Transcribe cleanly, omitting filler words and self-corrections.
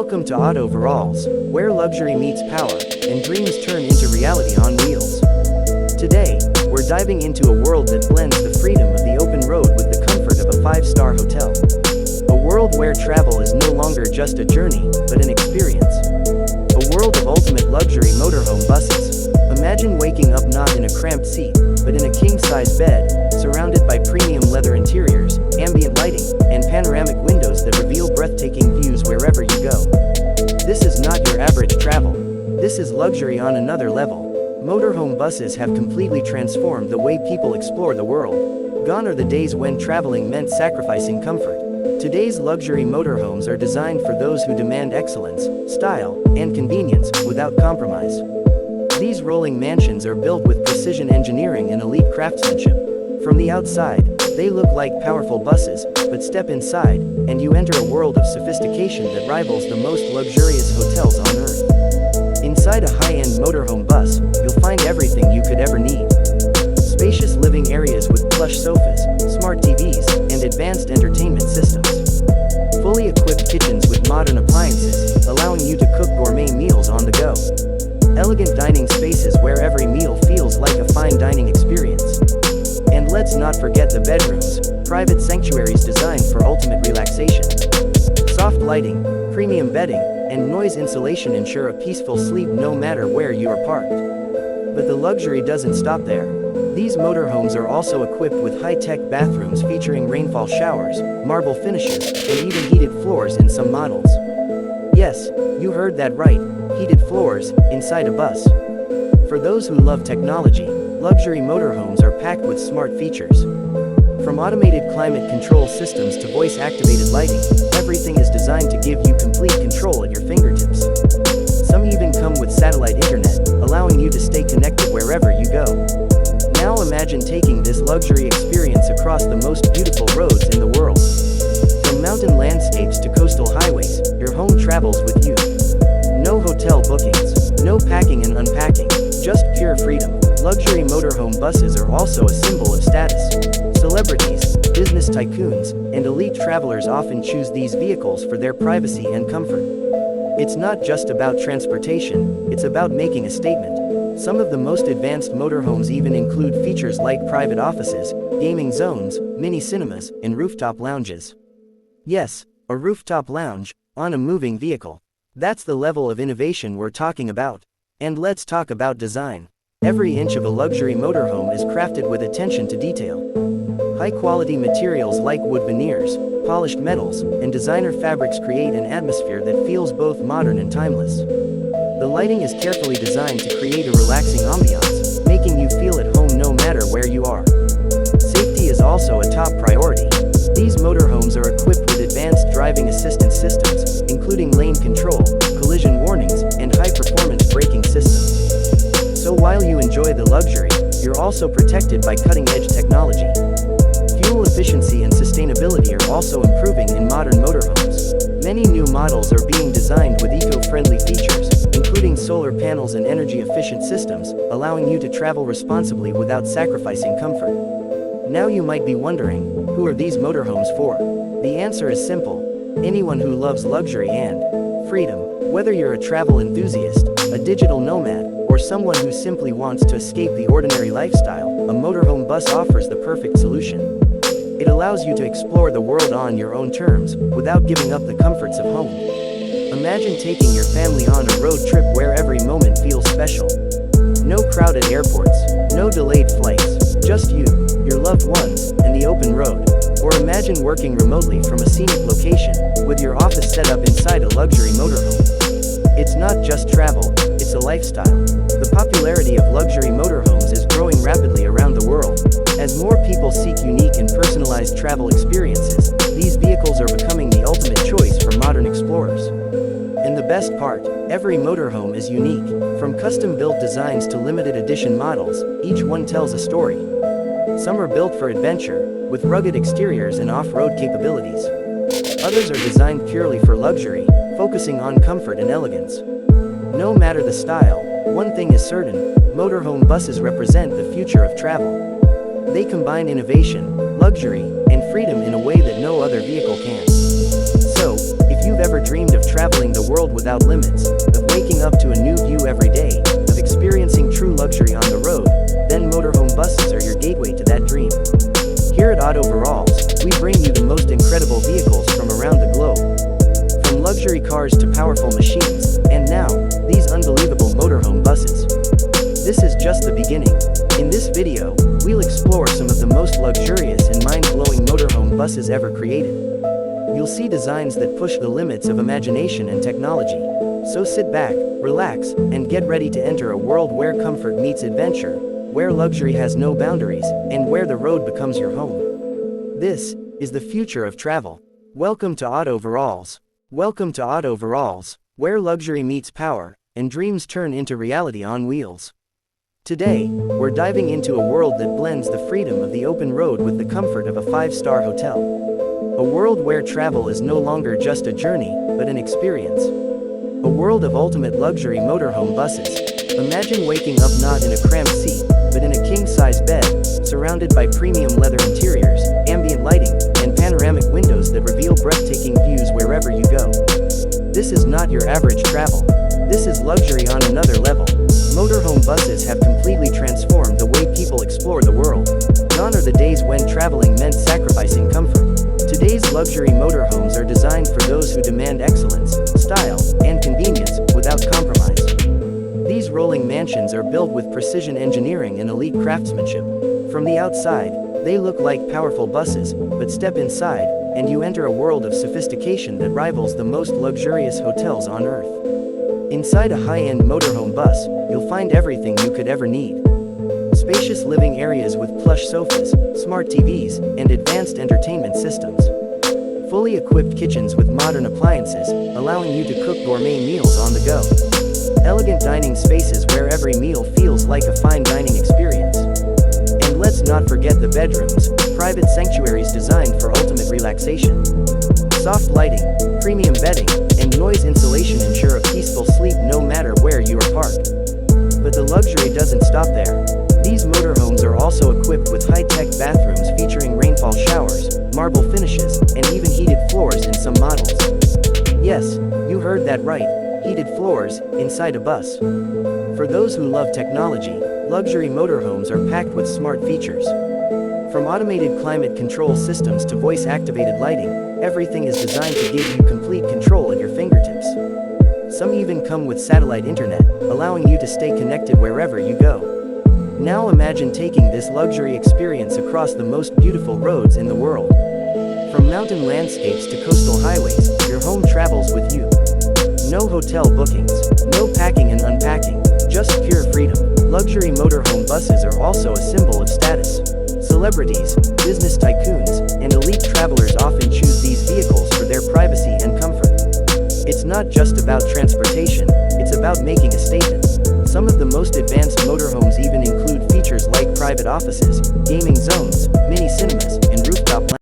Welcome to Auto Viralz, where luxury meets power, and dreams turn into reality on wheels. Today, we're diving into a world that blends the freedom of the open road with the comfort of a five-star hotel. A world where travel is no longer just a journey, but an experience. A world of ultimate luxury motorhome buses. Imagine waking up not in a cramped seat, but in a king-size bed, surrounded by premium leather interiors, ambient lighting, and panoramic windows that reveal breathtaking views wherever you go. This is not your average travel. This is luxury on another level. Motorhome buses have completely transformed the way people explore the world. Gone are the days when traveling meant sacrificing comfort. Today's luxury motorhomes are designed for those who demand excellence, style, and convenience, without compromise. These rolling mansions are built with precision engineering and elite craftsmanship. From the outside, they look like powerful buses, but step inside, and you enter a world of sophistication that rivals the most luxurious hotels on Earth. Inside a high-end motorhome bus, you'll find everything you could ever need. Spacious living areas with plush sofas, smart TVs, and advanced entertainment systems. Fully equipped kitchens with modern appliances, allowing you to cook gourmet meals on the go. Elegant dining spaces where every meal feels like a fine dining experience. And let's not forget the bedrooms, private sanctuaries designed for ultimate relaxation. Soft lighting, premium bedding, and noise insulation ensure a peaceful sleep no matter where you are parked. But the luxury doesn't stop there. These motorhomes are also equipped with high-tech bathrooms featuring rainfall showers, marble finishes, and even heated floors in some models. Yes, you heard that right, heated floors, inside a bus. For those who love technology, luxury motorhomes are packed with smart features. From automated climate control systems to voice-activated lighting, everything is designed to give you complete control at your fingertips. Some even come with satellite internet, allowing you to stay connected wherever you go. Now imagine taking this luxury experience across the most beautiful roads in the world. From mountain landscapes to coastal highways, your home travels with you. No hotel bookings, no packing and unpacking, just pure freedom. Luxury motorhome buses are also a symbol of status. Celebrities, business tycoons, and elite travelers often choose these vehicles for their privacy and comfort. It's not just about transportation, it's about making a statement. Some of the most advanced motorhomes even include features like private offices, gaming zones, mini cinemas, and rooftop lounges. Yes, a rooftop lounge, on a moving vehicle. That's the level of innovation we're talking about. And let's talk about design. Every inch of a luxury motorhome is crafted with attention to detail. High-quality materials like wood veneers, polished metals, and designer fabrics create an atmosphere that feels both modern and timeless. The lighting is carefully designed to create a relaxing ambiance, making you feel at home no matter where you are. Safety is also a top priority. These motorhomes are equipped with advanced driving assistance systems, including lane control, collision warnings, and high-performance braking systems. So while you enjoy the luxury, you're also protected by cutting-edge technology. Fuel efficiency and sustainability are also improving in modern motorhomes. Many new models are being designed with eco-friendly features, including solar panels and energy-efficient systems, allowing you to travel responsibly without sacrificing comfort. Now you might be wondering, who are these motorhomes for? The answer is simple. Anyone who loves luxury and freedom. Whether you're a travel enthusiast, a digital nomad, or someone who simply wants to escape the ordinary lifestyle, a motorhome bus offers the perfect solution. It allows you to explore the world on your own terms, without giving up the comforts of home. Imagine taking your family on a road trip where every moment feels special. No crowded airports, no delayed flights, just you, your loved ones, and the open road. Or imagine working remotely from a scenic location, with your office set up inside a luxury motorhome. It's not just travel, it's a lifestyle. The popularity of luxury motorhomes is growing rapidly around the world. As more people seek unique and personalized travel experiences, these vehicles are becoming the ultimate choice for modern explorers. And the best part, every motorhome is unique. From custom-built designs to limited edition models, each one tells a story. Some are built for adventure, with rugged exteriors and off-road capabilities. Others are designed purely for luxury, focusing on comfort and elegance. No matter the style, one thing is certain, motorhome buses represent the future of travel. They combine innovation, luxury, and freedom in a way that no other vehicle can. So, if you've ever dreamed of traveling the world without limits, of waking up to a new view every day, of experiencing true luxury on the road, then motorhome buses are your gateway to that dream. Here at Viralz, we bring you the most incredible vehicles from around the globe. From luxury cars to powerful machines, and now, these unbelievable motorhome buses. This is just the beginning. In this video, we'll explore some of the most luxurious and mind-blowing motorhome buses ever created. You'll see designs that push the limits of imagination and technology. So sit back, relax, and get ready to enter a world where comfort meets adventure, where luxury has no boundaries, and where the road becomes your home. This is the future of travel. Welcome to Viralz. Welcome to Viralz, where luxury meets power, and dreams turn into reality on wheels. Today, we're diving into a world that blends the freedom of the open road with the comfort of a five-star hotel. A world where travel is no longer just a journey, but an experience. A world of ultimate luxury motorhome buses. Imagine waking up not in a cramped seat, but in a king-size bed, surrounded by premium leather interiors, ambient lighting, and panoramic windows that reveal breathtaking views wherever you go. This is not your average travel. This is luxury on another level. Motorhome buses have completely transformed the way people explore the world. Gone are the days when traveling meant sacrificing comfort. Today's luxury motorhomes are designed for those who demand excellence, style, and convenience, without compromise. These rolling mansions are built with precision engineering and elite craftsmanship. From the outside, they look like powerful buses, but step inside, and you enter a world of sophistication that rivals the most luxurious hotels on earth. Inside a high-end motorhome bus, you'll find everything you could ever need. Spacious living areas with plush sofas, smart TVs, and advanced entertainment systems. Fully equipped kitchens with modern appliances, allowing you to cook gourmet meals on the go. Elegant dining spaces where every meal feels like a fine dining experience. And let's not forget the bedrooms, private sanctuaries designed for ultimate relaxation. Soft lighting, premium bedding, and noise insulation ensure a peaceful sleep no matter where you are parked. But the luxury doesn't stop there. These motorhomes are also equipped with high-tech bathrooms featuring rainfall showers, marble finishes, and even heated floors in some models. Yes, you heard that right, heated floors, inside a bus. For those who love technology, luxury motorhomes are packed with smart features. From automated climate control systems to voice-activated lighting, everything is designed to give you complete control at your fingertips. Some even come with satellite internet, allowing you to stay connected wherever you go. Now imagine taking this luxury experience across the most beautiful roads in the world. From mountain landscapes to coastal highways, your home travels with you. No hotel bookings, no packing and unpacking, just pure freedom. Luxury motorhome buses are also a symbol of status. Celebrities, business tycoons, and elite travelers often choose these vehicles for their privacy and comfort. It's not just about transportation, it's about making a statement. Some of the most advanced motorhomes even include features like private offices, gaming zones, mini cinemas, and rooftop lounges.